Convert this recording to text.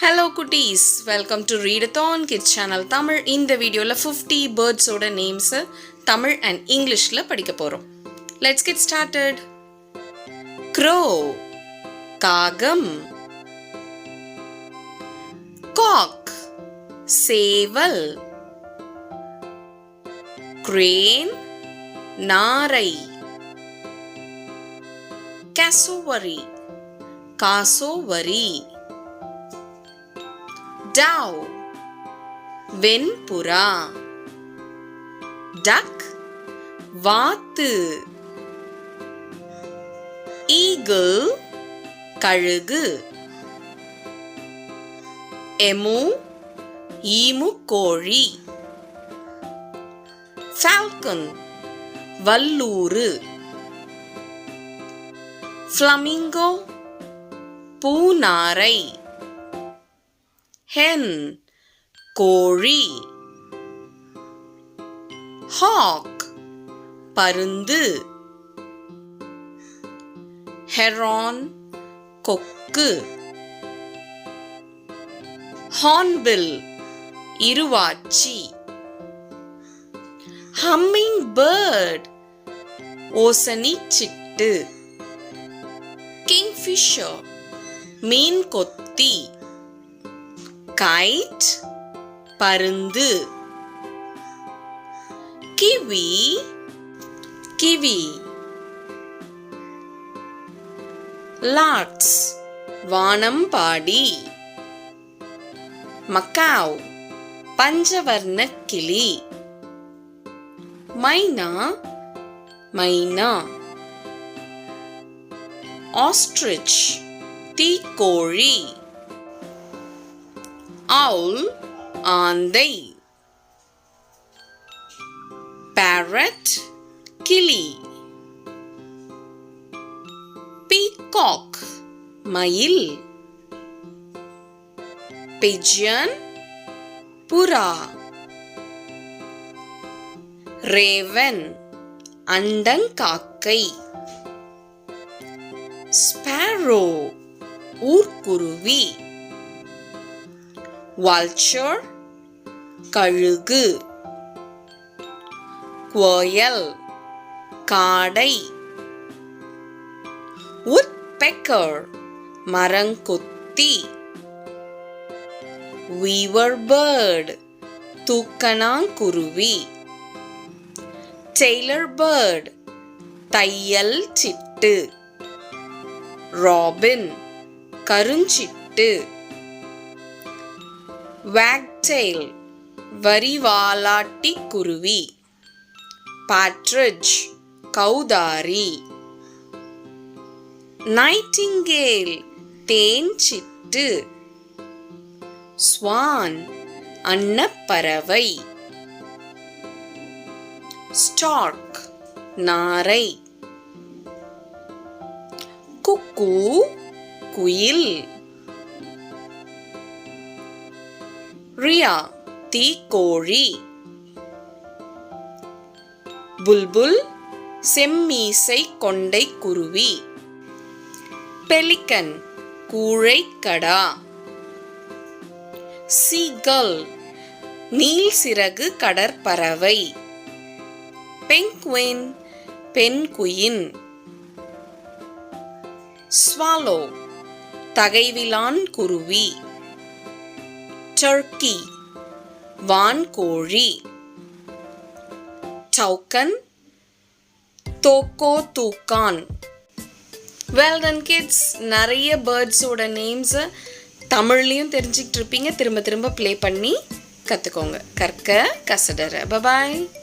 Hello cuties, welcome to Readathon Kids Channel Tamil. இந்த வீடியோல 50 birds ஓட names தமிழ் and Englishல படிக்க போறோம். Let's get started. Crow, காகம். Cock, சேவல். Crane, நாரை. Cassowary, cassowary. Dove, Venpura. Duck, வாத்து. Eagle, கழுகு. Emu, ஈமுக்கோழி. Falcon, வல்லூறு. Flamingo, பூநாரை. Hen, கோழி. Hawk, பருந்து. Heron, கொக்கு. Hornbill, இருவாச்சி. Hummingbird, ஓசனிச்சிட்டு. Kingfisher, மீன் கொத்தி. Kite, பருந்து. Kiwi, kiwi. Larks, வானம்பாடி. Macaw, பஞ்சவர்ண கிளி. மைனா, மைனா. Ostrich, தீக்கோழி. Owl, ஆந்தை. Parrot, கிளி. Peacock, மயில். Pigeon, புறா. Raven, அண்டங்காக்கை. Sparrow, ஊர்க்குருவி. Vulture, கழுகு. Quail, காடை. Woodpecker, மரங்கொத்தி. Weaver bird, தூக்கணாங்குருவி. Tailor bird, தையல் சிட்டு. Robin, கருஞ்சிட்டு. Wagtail, வரிவாலாட்டி குருவி. Partridge, கௌதாரி. Nightingale, தேன் சிட்டு. Swan, அன்னப்பறவை. Stork, நாரை. Cuckoo, குயில். Rhea, தீக்கோழி. Bulbul, செம்மீசை கொண்டை குருவி. Pelican, கூழைக்கடா. Seagull, நீல் சிறகு கடற்பறவை. Penguin, penguin. Swallow, தகைவிலான் குருவி. Turkey, வான்கோழி. Toucan, தோக்கோ தூக்கான். Well done kids, நிறைய பேர்ட்ஸோட நேம்ஸ் தமிழ்லையும் தெரிஞ்சுக்கிட்டு இருப்பீங்க. திரும்ப திரும்ப ப்ளே பண்ணி கற்றுக்கோங்க. கற்க கசடற. Bye bye.